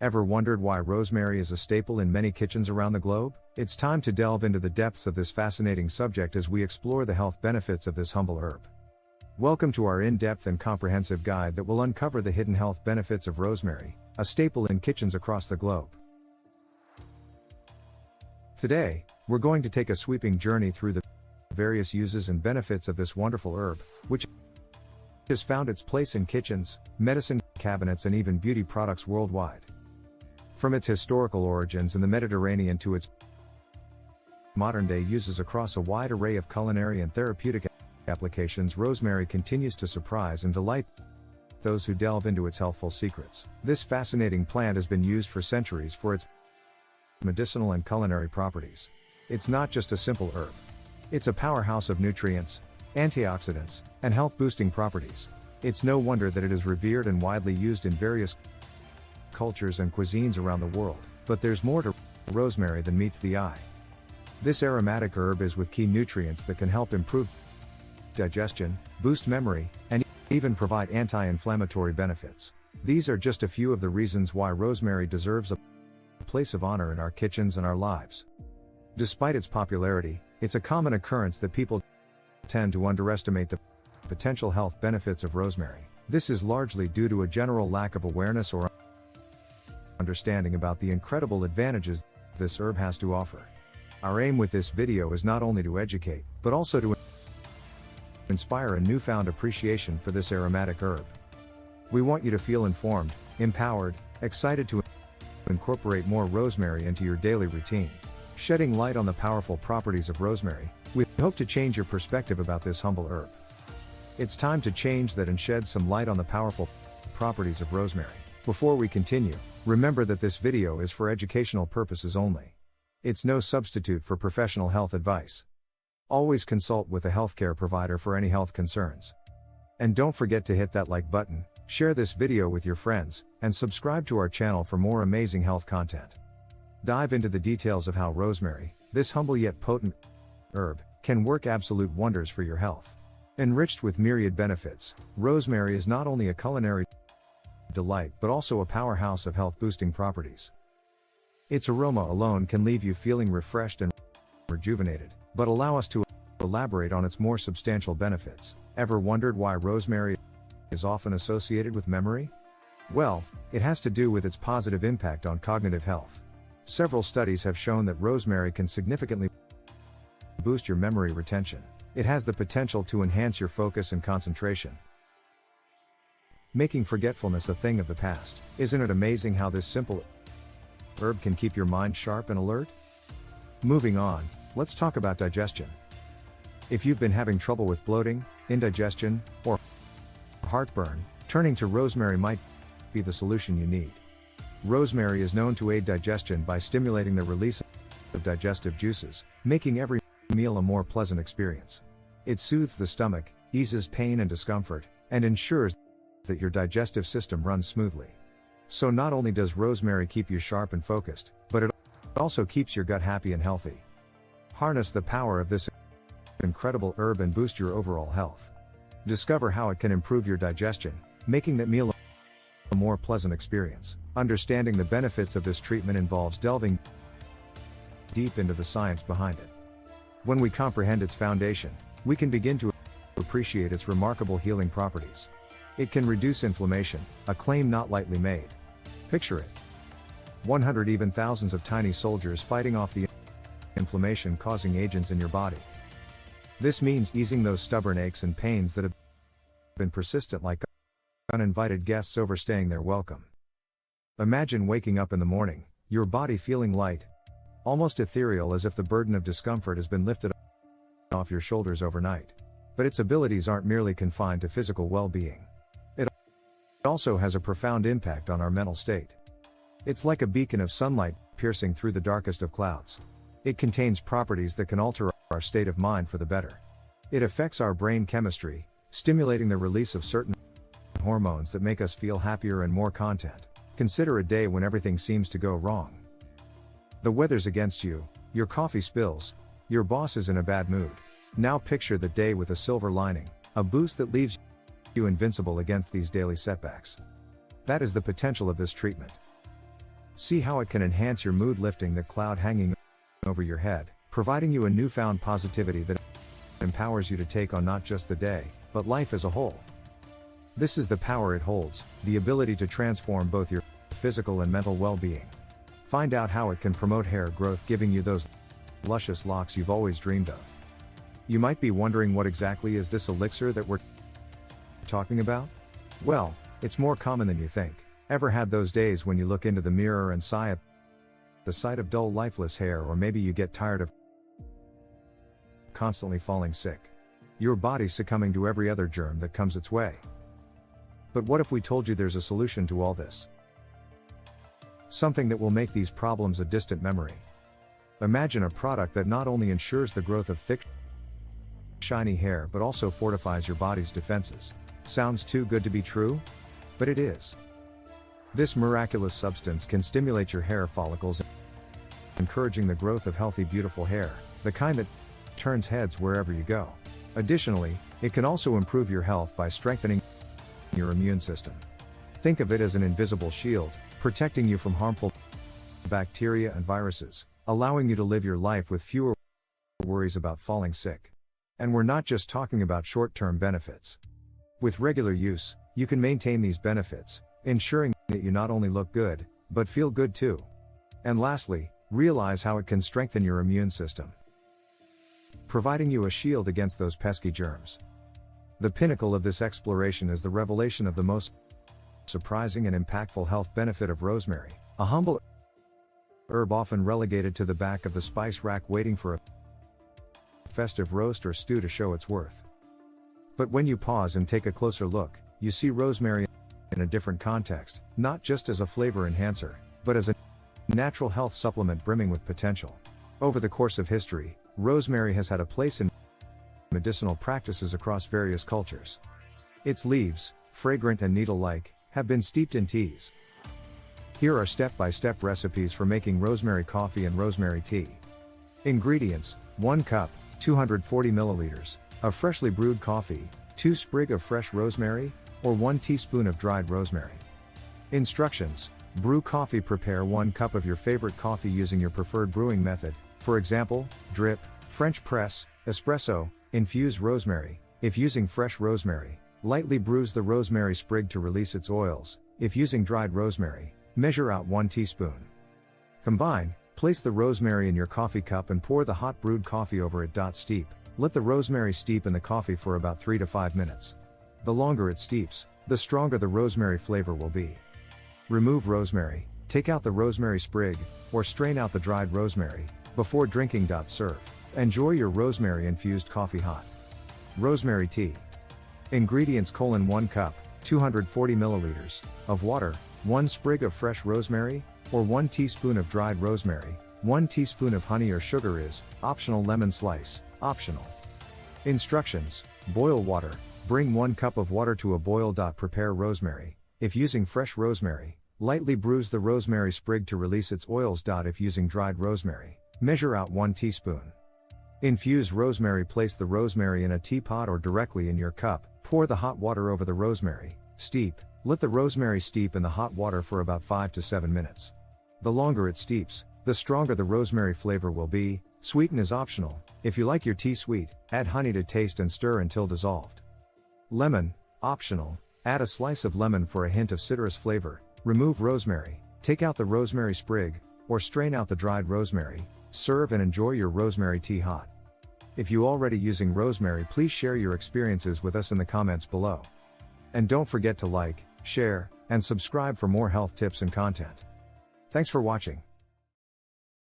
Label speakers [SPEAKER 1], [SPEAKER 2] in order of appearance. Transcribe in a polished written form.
[SPEAKER 1] Ever wondered why rosemary is a staple in many kitchens around the globe? It's time to delve into the depths of this fascinating subject as we explore the health benefits of this humble herb. Welcome to our in-depth and comprehensive guide that will uncover the hidden health benefits of rosemary, a staple in kitchens across the globe. Today, we're going to take a sweeping journey through the various uses and benefits of this wonderful herb, which has found its place in kitchens, medicine cabinets, and even beauty products worldwide. From its historical origins in the Mediterranean to its modern-day uses across a wide array of culinary and therapeutic applications, rosemary continues to surprise and delight those who delve into its healthful secrets. This fascinating plant has been used for centuries for its medicinal and culinary properties. It's not just a simple herb. It's a powerhouse of nutrients, antioxidants, and health-boosting properties. It's no wonder that it is revered and widely used in various cultures and cuisines around the world. But there's more to rosemary than meets the eye. This aromatic herb is with key nutrients that can help improve digestion, boost memory, and even provide anti-inflammatory benefits. These are just a few of the reasons why rosemary deserves a place of honor in our kitchens and our lives. Despite its popularity, it's a common occurrence that people tend to underestimate the potential health benefits of rosemary. This is largely due to a general lack of awareness or understanding about the incredible advantages this herb has to offer. Our aim with this video is not only to educate, but also to inspire a newfound appreciation for this aromatic herb. We want you to feel informed, empowered, excited to incorporate more rosemary into your daily routine. Shedding light on the powerful properties of rosemary, we hope to change your perspective about this humble herb. It's time to change that and shed some light on the powerful properties of rosemary. Before we continue, remember that this video is for educational purposes only. It's no substitute for professional health advice. Always consult with a healthcare provider for any health concerns. And don't forget to hit that like button, share this video with your friends, and subscribe to our channel for more amazing health content. Dive into the details of how rosemary, this humble yet potent herb, can work absolute wonders for your health. Enriched with myriad benefits, rosemary is not only a culinary delight but also a powerhouse of health-boosting properties. Its aroma alone can leave you feeling refreshed and rejuvenated, but allow us to elaborate on its more substantial benefits. Ever wondered why rosemary is often associated with memory? Well, it has to do with its positive impact on cognitive health. Several studies have shown that rosemary can significantly boost your memory retention. It has the potential to enhance your focus and concentration, making forgetfulness a thing of the past. Isn't it amazing how this simple herb can keep your mind sharp and alert? Moving on, let's talk about digestion. If you've been having trouble with bloating, indigestion, or heartburn, turning to rosemary might be the solution you need. Rosemary is known to aid digestion by stimulating the release of digestive juices, making every meal a more pleasant experience. It soothes the stomach, eases pain and discomfort, and ensures that your digestive system runs smoothly. So not only does rosemary keep you sharp and focused, but it also keeps your gut happy and healthy. Harness the power of this incredible herb and boost your overall health. Discover how it can improve your digestion, making that meal a more pleasant experience. Understanding the benefits of this treatment involves delving deep into the science behind it. When we comprehend its foundation, we can begin to appreciate its remarkable healing properties. It can reduce inflammation, a claim not lightly made. Picture it. 100, even thousands of tiny soldiers fighting off the inflammation-causing agents in your body. This means easing those stubborn aches and pains that have been persistent, like uninvited guests overstaying their welcome. Imagine waking up in the morning, your body feeling light, almost ethereal, as if the burden of discomfort has been lifted off your shoulders overnight. But its abilities aren't merely confined to physical well-being. It also has a profound impact on our mental state. It's like a beacon of sunlight piercing through the darkest of clouds. It contains properties that can alter our state of mind for the better. It affects our brain chemistry, stimulating the release of certain hormones that make us feel happier and more content. Consider a day when everything seems to go wrong. The weather's against you, your coffee spills, your boss is in a bad mood. Now picture the day with a silver lining, a boost that leaves you invincible against these daily setbacks. That is the potential of this treatment. See how it can enhance your mood, lifting the cloud hanging over your head, providing you a newfound positivity that empowers you to take on not just the day, but life as a whole. This is the power it holds, the ability to transform both your physical and mental well-being. Find out how it can promote hair growth, giving you those luscious locks you've always dreamed of. You might be wondering, what exactly is this elixir that we're talking about? Well, it's more common than you think. Ever had those days when you look into the mirror and sigh at the sight of dull, lifeless hair, or maybe you get tired of constantly falling sick? Your body succumbing to every other germ that comes its way. But what if we told you there's a solution to all this? Something that will make these problems a distant memory. Imagine a product that not only ensures the growth of thick, shiny hair but also fortifies your body's defenses. Sounds too good to be true? But it is. This miraculous substance can stimulate your hair follicles, encouraging the growth of healthy, beautiful hair, the kind that turns heads wherever you go. Additionally, it can also improve your health by strengthening your immune system. Think of it as an invisible shield, protecting you from harmful bacteria and viruses, allowing you to live your life with fewer worries about falling sick. And we're not just talking about short-term benefits. With regular use, you can maintain these benefits, ensuring that you not only look good, but feel good too. And lastly, realize how it can strengthen your immune system, providing you a shield against those pesky germs. The pinnacle of this exploration is the revelation of the most surprising and impactful health benefit of rosemary, a humble herb often relegated to the back of the spice rack, waiting for a festive roast or stew to show its worth. But when you pause and take a closer look, you see rosemary in a different context, not just as a flavor enhancer, but as a natural health supplement brimming with potential. Over the course of history, rosemary has had a place in medicinal practices across various cultures. Its leaves, fragrant and needle-like, have been steeped in teas. Here are step-by-step recipes for making rosemary coffee and rosemary tea. Ingredients: 1 cup, 240 milliliters, of freshly brewed coffee, 2 sprig of fresh rosemary, or 1 teaspoon of dried rosemary. Instructions: brew coffee. Prepare 1 cup of your favorite coffee using your preferred brewing method, for example, drip, French press, espresso. Infuse rosemary. If using fresh rosemary, lightly bruise the rosemary sprig to release its oils. If using dried rosemary, measure out 1 teaspoon. Combine. Place the rosemary in your coffee cup and pour the hot brewed coffee over it. Steep. Let the rosemary steep in the coffee for about 3 to 5 minutes. The longer it steeps, the stronger the rosemary flavor will be. Remove rosemary. Take out the rosemary sprig, or strain out the dried rosemary, before drinking. Serve. Enjoy your rosemary infused coffee hot. Rosemary tea. Ingredients: 1 cup, 240 milliliters, of water, 1 sprig of fresh rosemary, or 1 teaspoon of dried rosemary, 1 teaspoon of honey or sugar is optional. Lemon slice, optional. Instructions: boil water. Bring 1 cup of water to a boil. Prepare rosemary. If using fresh rosemary, lightly bruise the rosemary sprig to release its oils. If using dried rosemary, measure out 1 teaspoon. Infuse rosemary. Place the rosemary in a teapot or directly in your cup. Pour the hot water over the rosemary. Steep. Let the rosemary steep in the hot water for about 5 to 7 minutes. The longer it steeps, the stronger the rosemary flavor will be. Sweeten is optional. If you like your tea sweet, add honey to taste and stir until dissolved. Lemon, optional. Add a slice of lemon for a hint of citrus flavor. Remove rosemary. Take out the rosemary sprig, or strain out the dried rosemary. Serve and enjoy your rosemary tea hot. If you already using rosemary, please share your experiences with us in the comments below. And don't forget to like, share, and subscribe for more health tips and content. Thanks for watching.